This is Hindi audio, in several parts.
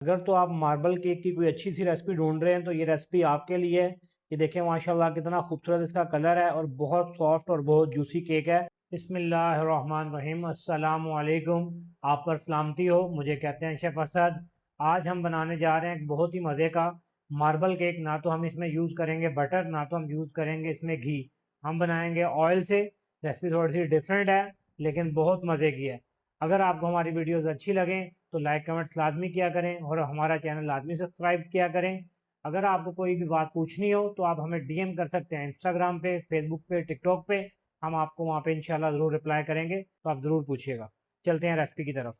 अगर तो आप मार्बल केक की कोई अच्छी सी रेसिपी ढूंढ रहे हैं तो ये रेसिपी आपके लिए है। ये देखें माशाल्लाह कितना खूबसूरत इसका कलर है और बहुत सॉफ्ट और बहुत जूसी केक है। बिस्मिल्लाहिर्रहमानिर्रहीम, अस्सलामु अलैकुम। आप पर सलामती हो। मुझे कहते हैं शेफ़ असद। आज हम बनाने जा रहे हैं एक बहुत ही मज़े का मार्बल केक। ना तो हम इसमें यूज़ करेंगे बटर, ना तो हम यूज़ करेंगे इसमें घी। हम बनाएंगे ऑयल से। रेसिपी थोड़ी सी डिफरेंट है लेकिन बहुत मज़े की है। अगर आपको हमारी वीडियोस अच्छी लगें तो लाइक कमेंट्स लाजमी किया करें और हमारा चैनल लाजमी सब्सक्राइब किया करें। अगर आपको कोई भी बात पूछनी हो तो आप हमें डीएम कर सकते हैं इंस्टाग्राम पे, फेसबुक पे, टिकटॉक पे। हम आपको वहाँ पे इंशाल्लाह ज़रूर रिप्लाई करेंगे, तो आप ज़रूर पूछिएगा। चलते हैं रेसिपी की तरफ।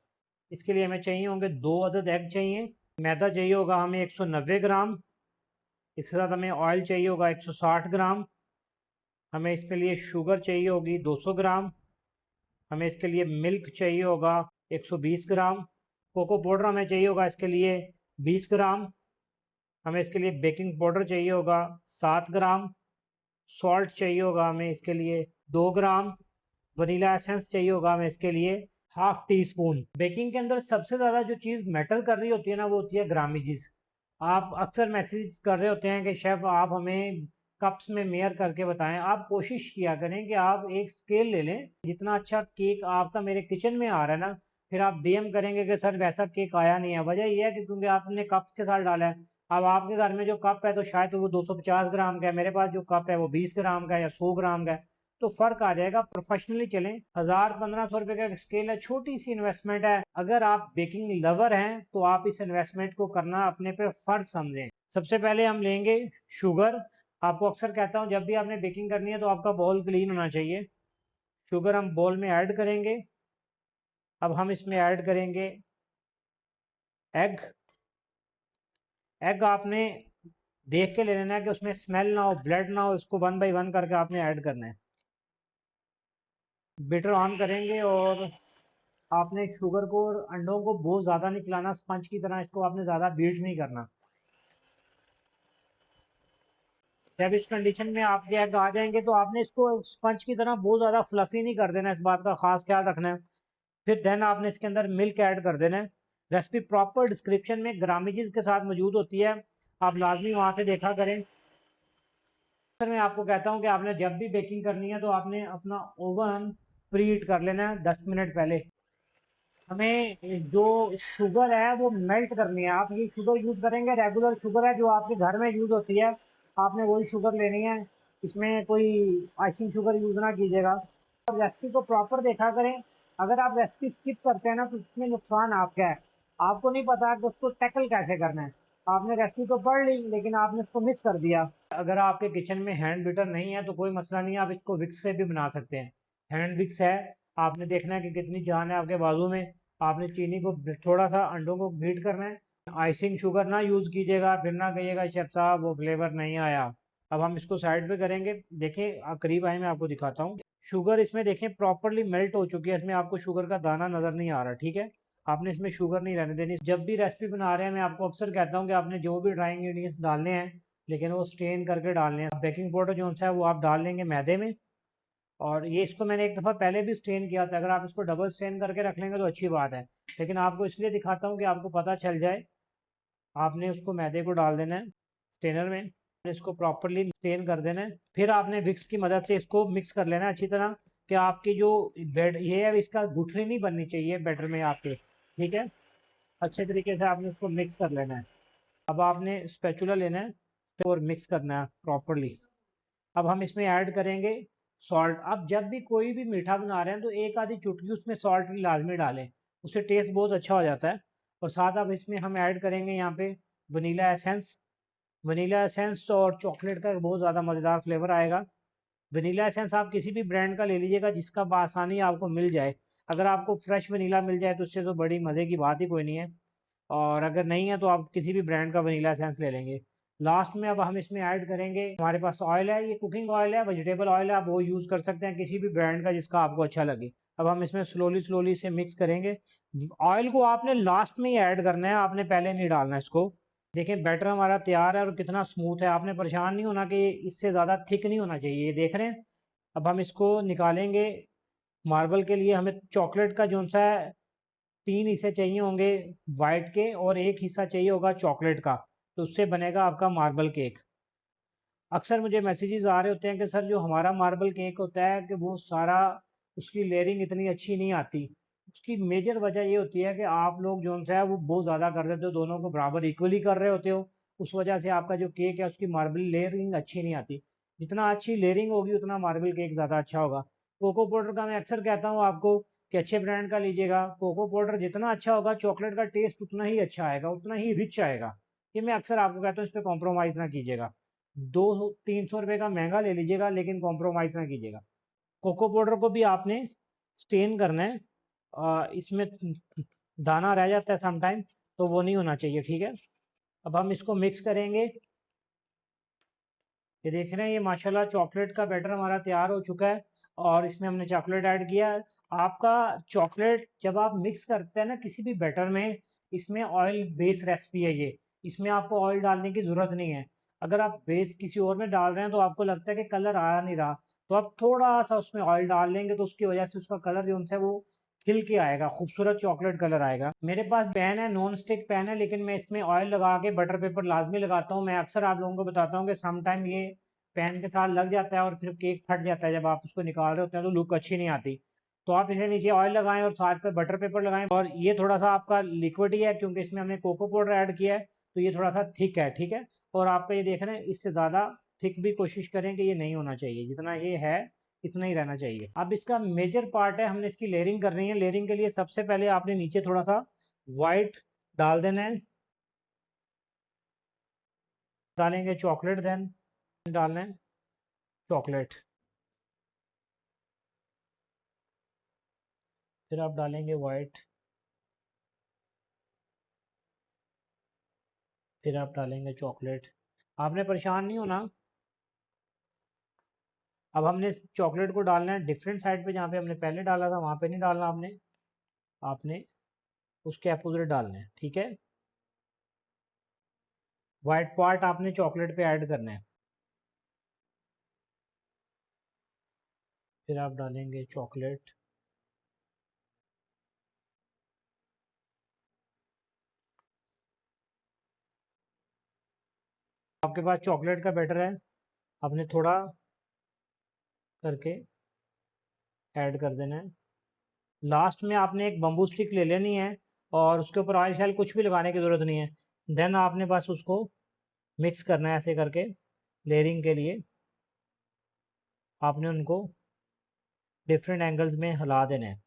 इसके लिए हमें चाहिए होंगे 2 अदद एग चाहिए। मैदा चाहिए होगा हमें 190 ग्राम। इसके साथ हमें ऑयल चाहिए होगा 160 ग्राम। हमें इसके लिए शुगर चाहिए होगी 200 ग्राम। हमें इसके लिए मिल्क चाहिए होगा 120 ग्राम। कोको पाउडर हमें चाहिए होगा इसके लिए 20 ग्राम। हमें इसके लिए बेकिंग पाउडर चाहिए होगा 7 ग्राम। सॉल्ट चाहिए होगा हमें इसके लिए 2 ग्राम। वनीला एसेंस चाहिए होगा हमें इसके लिए हाफ टी स्पून। बेकिंग के अंदर सबसे ज़्यादा जो चीज़ मैटर कर रही होती है ना, वो होती है ग्रामेजेस। आप अक्सर मैसेज कर रहे होते हैं कि शेफ़ आप हमें कप्स में मेयर करके बताएं। आप कोशिश किया करें कि आप एक स्केल ले लें। जितना अच्छा केक आपका मेरे किचन में आ रहा है ना, फिर आप डीएम करेंगे कि सर वैसा केक आया नहीं है। वजह यह है कि क्योंकि आपने कप्स के साथ डाला है। अब आपके घर में जो कप है तो शायद वो 250 ग्राम का है, मेरे पास जो कप है वो 20 ग्राम का है या 100 ग्राम का है, तो फर्क आ जाएगा। प्रोफेशनली चलें। 1000-1500 रुपए का स्केल है, छोटी सी इन्वेस्टमेंट है। अगर आप बेकिंग लवर हैं तो आप इस इन्वेस्टमेंट को करना अपने पे फर्ज समझें। सबसे पहले हम लेंगे शुगर। आपको अक्सर कहता हूं जब भी आपने बेकिंग करनी है तो आपका बाउल क्लीन होना चाहिए। शुगर हम बाउल में ऐड करेंगे। अब हम इसमें ऐड करेंगे एग। एग आपने देख के ले लेना है कि उसमें स्मेल ना हो, ब्लड ना हो। इसको 1 बाय 1 करके आपने ऐड करना है। बीटर ऑन करेंगे और आपने शुगर को और अंडों को बहुत ज़्यादा नहीं खिलाना। स्पंज की तरह इसको आपने ज़्यादा बीट नहीं करना। जब इस कंडीशन में आपके एग आ जाएंगे तो आपने इसको स्पंज की तरह बहुत ज़्यादा फ्लफी नहीं कर देना, इस बात का खास ख्याल रखना है। फिर देन आपने इसके अंदर मिल्क ऐड कर देना है। रेसिपी प्रॉपर डिस्क्रिप्शन में ग्रामेजेस के साथ मौजूद होती है, आप लाजमी वहाँ से देखा करें। सर मैं आपको कहता हूँ कि आपने जब भी बेकिंग करनी है तो आपने अपना ओवन प्रीहीट कर लेना है 10 मिनट पहले। हमें जो शुगर है वो मेल्ट करनी है। आप ये शुगर यूज़ करेंगे, रेगुलर शुगर है जो आपके घर में यूज़ होती है, आपने वही शुगर लेनी है। इसमें कोई आइसिंग शुगर यूज़ ना कीजिएगा। और रेसिपी को प्रॉपर देखा करें। अगर आप रेसिपी स्किप करते हैं ना तो इसमें नुकसान आपका है। आपको नहीं पता कि उसको टैकल कैसे करना है। आपने रेसिपी तो पढ़ ली लेकिन आपने उसको मिस कर दिया। अगर आपके किचन में हैंड बीटर नहीं है तो कोई मसला नहीं है, आप इसको विक्स से भी बना सकते हैं। हैंड विक्स है, आपने देखना है कि कितनी जान है आपके बाजू में। आपने चीनी को थोड़ा सा अंडों को बीट करना है। आइसिंग शुगर ना यूज़ कीजिएगा, फिर ना कहिएगा शेफ साहब वो फ्लेवर नहीं आया। अब हम इसको साइड पे करेंगे। देखें करीब आए, मैं आपको दिखाता हूँ। शुगर इसमें देखें प्रॉपरली मेल्ट हो चुकी है। इसमें आपको शुगर का दाना नज़र नहीं आ रहा, ठीक है। आपने इसमें शुगर नहीं रहने देनी। जब भी रेसिपी बना रहे हैं मैं आपको अक्सर कहता हूँ कि आपने जो भी ड्राई इंग्रीडियंट्स डालने हैं लेकिन वो स्टेन करके डालने हैं। बेकिंग पाउडर जो सा है वो आप डाल लेंगे मैदे में। और ये इसको मैंने एक दफ़ा पहले भी स्टेन किया था। अगर आप इसको डबल स्टेन करके रख लेंगे तो अच्छी बात है, लेकिन आपको इसलिए दिखाता हूँ कि आपको पता चल जाए। आपने उसको मैदे को डाल देना है स्टेनर में, इसको प्रॉपरली स्टेन कर देना है। फिर आपने विक्स की मदद से इसको मिक्स कर लेना है अच्छी तरह कि आपकी जो बेड ये है इसका गुठली नहीं बननी चाहिए बैटर में आपके, ठीक है। अच्छे तरीके से आपने उसको मिक्स कर लेना है। अब आपने स्पैचुला लेना है और मिक्स करना है प्रॉपरली। अब हम इसमें ऐड करेंगे सॉल्ट। अब जब भी कोई भी मीठा बना रहे हैं तो एक आधी चुटकी उसमें सॉल्ट की लाजमी डालें, उससे टेस्ट बहुत अच्छा हो जाता है। और साथ अब इसमें हम ऐड करेंगे यहाँ पे वनीला एसेंस। वनीला एसेंस और चॉकलेट का बहुत ज़्यादा मज़ेदार फ्लेवर आएगा। वनीला एसेंस आप किसी भी ब्रांड का ले लीजिएगा जिसका बआसानी आपको मिल जाए। अगर आपको फ्रेश वनीला मिल जाए तो उससे तो बड़ी मज़े की बात ही कोई नहीं है। और अगर नहीं है तो आप किसी भी ब्रांड का वनीला एसेंस ले लेंगे। लास्ट में अब हम इसमें ऐड करेंगे, हमारे पास ऑयल है, ये कुकिंग ऑयल है, वेजिटेबल ऑयल है, आप वो यूज़ कर सकते हैं किसी भी ब्रांड का जिसका आपको अच्छा लगे। अब हम इसमें स्लोली स्लोली से मिक्स करेंगे। ऑयल को आपने लास्ट में ही ऐड करना है, आपने पहले नहीं डालना इसको। देखें बैटर हमारा तैयार है और कितना स्मूथ है। आपने परेशान नहीं होना कि इससे ज़्यादा थिक नहीं होना चाहिए, ये देख रहे हैं। अब हम इसको निकालेंगे। मार्बल के लिए हमें चॉकलेट का जो सा 3 हिस्से चाहिए होंगे वाइट के और 1 हिस्सा चाहिए होगा चॉकलेट का, तो उससे बनेगा आपका मार्बल केक। अक्सर मुझे मैसेजेस आ रहे होते हैं कि सर जो हमारा मार्बल केक होता है कि वो सारा उसकी लेयरिंग इतनी अच्छी नहीं आती। उसकी मेजर वजह ये होती है कि आप लोग जो है वो बहुत ज़्यादा कर देते हो, दोनों को बराबर इक्वली कर रहे होते हो। उस वजह से आपका जो केक है उसकी मार्बल लेयरिंग अच्छी नहीं आती। जितना अच्छी लेयरिंग होगी उतना मार्बल केक ज़्यादा अच्छा होगा। कोको पाउडर का मैं अक्सर कहता हूँ आपको कि अच्छे ब्रांड का लीजिएगा। कोको पाउडर जितना अच्छा होगा चॉकलेट का टेस्ट उतना ही अच्छा आएगा, उतना ही रिच आएगा। ये मैं अक्सर आपको कहता हूँ, इस पर कॉम्प्रोमाइज़ ना कीजिएगा। 200-300 रुपये का महंगा ले लीजिएगा लेकिन कॉम्प्रोमाइज़ ना कीजिएगा। कोको पाउडर को भी आपने स्टेन करना है, इसमें दाना रह जाता है समटाइम, तो वो नहीं होना चाहिए, ठीक है। अब हम इसको मिक्स करेंगे। ये देख रहे हैं, ये माशाल्लाह चॉकलेट का बैटर हमारा तैयार हो चुका है और इसमें हमने चॉकलेट ऐड किया है। आपका चॉकलेट जब आप मिक्स करते हैं ना किसी भी बैटर में, इसमें ऑयल बेस रेसिपी है ये, इसमें आपको ऑयल डालने की ज़रूरत नहीं है। अगर आप बेस किसी और में डाल रहे हैं तो आपको लगता है कि कलर आ नहीं रहा, तो आप थोड़ा सा उसमें ऑयल डाल लेंगे तो उसकी वजह से उसका कलर जो है वो खिल के आएगा, खूबसूरत चॉकलेट कलर आएगा। मेरे पास पैन है, नॉन स्टिक पैन है, लेकिन मैं इसमें ऑयल लगा के बटर पेपर लाजमी लगाता हूँ। मैं अक्सर आप लोगों को बताता हूँ कि सम टाइम ये पैन के साथ लग जाता है और फिर केक फट जाता है, जब आप उसको निकाल रहे होते हैं तो लुक अच्छी नहीं आती। तो आप इसे नीचे ऑयल लगाएं और साथ पे बटर पेपर लगाएं। और ये थोड़ा सा आपका लिक्विड ही है क्योंकि इसमें हमने कोको पाउडर ऐड किया है, तो ये थोड़ा सा थिक है, ठीक है। और आपका ये देख रहे हैं, इससे ज़्यादा थिक भी कोशिश करें कि ये नहीं होना चाहिए, जितना ये है इतना ही रहना चाहिए। अब इसका मेजर पार्ट है, हमने इसकी लेयरिंग करनी है। लेयरिंग के लिए सबसे पहले आपने नीचे थोड़ा सा वाइट डाल देना है, डालेंगे चॉकलेट, देन डालना है चॉकलेट, फिर आप डालेंगे वाइट, फिर आप डालेंगे चॉकलेट। आपने परेशान नहीं होना। अब हमने इस चॉकलेट को डालना है डिफरेंट साइड पे, जहाँ पे हमने पहले डाला था वहाँ पे नहीं डालना आपने, आपने उसके अपोजिट डालना है, ठीक है। वाइट पार्ट आपने चॉकलेट पे ऐड करना है, फिर आप डालेंगे चॉकलेट, आपके पास चॉकलेट का बैटर है, आपने थोड़ा करके ऐड कर देना है। लास्ट में आपने एक बम्बू स्टिक ले लेनी है और उसके ऊपर ऑयल शायल कुछ भी लगाने की ज़रूरत नहीं है। देन आपने बस उसको मिक्स करना है ऐसे करके, लेयरिंग के लिए आपने उनको डिफरेंट एंगल्स में हिला देना है।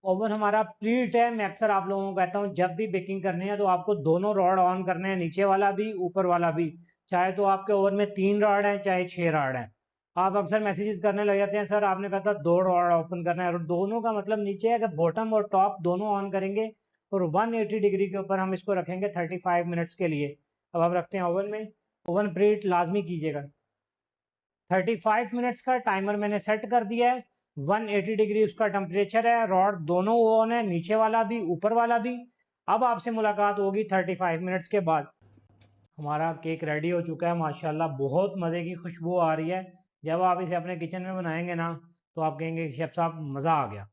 ओवन हमारा प्रीट है। मैं अक्सर आप लोगों को कहता हूँ जब भी बेकिंग करनी है तो आपको दोनों रॉड ऑन करने हैं, नीचे वाला भी ऊपर वाला भी। चाहे तो आपके ओवन में 3 रॉड है चाहे 6 रॉड है। आप अक्सर मैसेजेस करने लग जाते हैं, सर आपने कहा था 2 रॉड ओपन करना है, और दोनों का मतलब नीचे है कि बॉटम और टॉप दोनों ऑन करेंगे और 180 डिग्री के ऊपर हम इसको रखेंगे 35 मिनट्स के लिए। अब आप रखते हैं ओवन में, ओवन प्रीट लाजमी कीजिएगा। 35 मिनट्स का टाइमर मैंने सेट कर दिया है। 180 डिग्री उसका टेम्परेचर है, रॉड दोनों ऑन है, नीचे वाला भी ऊपर वाला भी। अब आपसे मुलाकात होगी 35 मिनट्स के बाद। हमारा केक रेडी हो चुका है माशाल्लाह, बहुत मज़े की खुशबू आ रही है। जब आप इसे अपने किचन में बनाएंगे ना तो आप कहेंगे शेफ साहब मज़ा आ गया।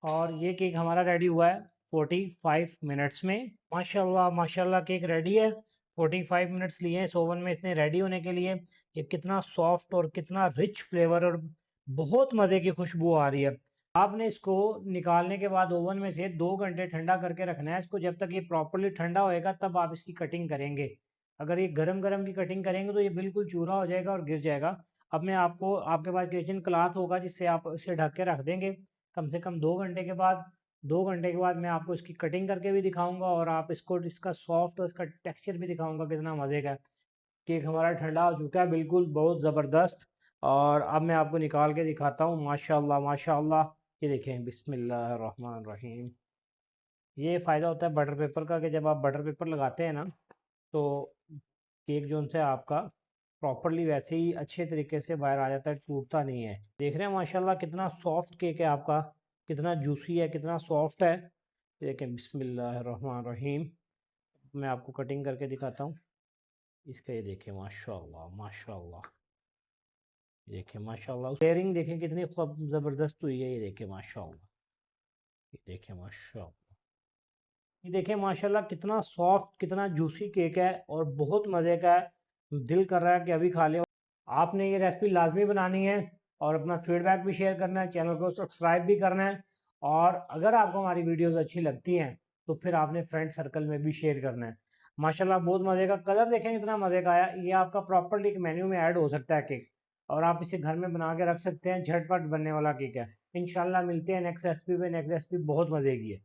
और ये केक हमारा रेडी हुआ है 45 मिनट्स में। माशाल्लाह माशाल्लाह केक रेडी है। 45 मिनट्स लिए हैं इस ओवन में इसने रेडी होने के लिए। ये कितना सॉफ्ट और कितना रिच फ्लेवर और बहुत मज़े की खुशबू आ रही है। आपने इसको निकालने के बाद ओवन में से 2 घंटे ठंडा करके रखना है इसको। जब तक ये प्रॉपरली ठंडा होएगा तब आप इसकी कटिंग करेंगे। अगर ये गरम गरम की कटिंग करेंगे तो ये बिल्कुल चूरा हो जाएगा और गिर जाएगा। अब मैं आपको, आपके पास किचन क्लॉथ होगा जिससे आप इसे ढक के रख देंगे कम से कम 2 घंटे के बाद। 2 घंटे के बाद मैं आपको इसकी कटिंग करके भी दिखाऊंगा और आप इसको इसका सॉफ्ट और इसका टेक्सचर भी दिखाऊंगा कितना मज़े का है। केक हमारा ठंडा हो चुका है बिल्कुल, बहुत ज़बरदस्त। और अब मैं आपको निकाल के दिखाता हूँ। माशाल्लाह माशाल्लाह, ये देखें, बिस्मिल्लाहिर्रहमानिर्रहीम। ये फ़ायदा होता है बटर पेपर का कि जब आप बटर पेपर लगाते हैं ना तो केक जो है आपका प्रॉपरली वैसे ही अच्छे तरीके से बाहर आ जाता है, टूटता नहीं है। देख रहे हैं माशाल्लाह कितना सॉफ्ट केक है आपका, कितना जूसी है, कितना सॉफ्ट है। देखें, बिस्मिल्लाहिर्रहमानिर्रहीम। मैं आपको कटिंग करके दिखाता हूँ इसका। ये देखें माशाल्लाह माशाल्लाह, ये देखें माशाल्लाह, लेयरिंग देखें कितनी ज़बरदस्त हुई है। ये देखें माशाल्लाह, ये देखिए माशाल्लाह, ये देखिए माशाल्लाह कितना सॉफ्ट कितना जूसी केक है और बहुत मज़े का है। दिल कर रहा है कि अभी खा लें। आपने ये रेसिपी लाजमी बनानी है और अपना फीडबैक भी शेयर करना है, चैनल को सब्सक्राइब भी करना है। और अगर आपको हमारी वीडियोस अच्छी लगती हैं तो फिर आपने फ्रेंड सर्कल में भी शेयर करना है। माशाल्लाह बहुत मज़े का, कलर देखें कितना मज़े का आया। ये आपका प्रॉपरली एक मेन्यू में ऐड हो सकता है केक, और आप इसे घर में बना के रख सकते हैं। झटपट बनने वाला केक है। इंशाल्लाह मिलते हैं नेक्स्ट रेसिपी पे। नेक्स्ट रेसिपी बहुत मज़े की है।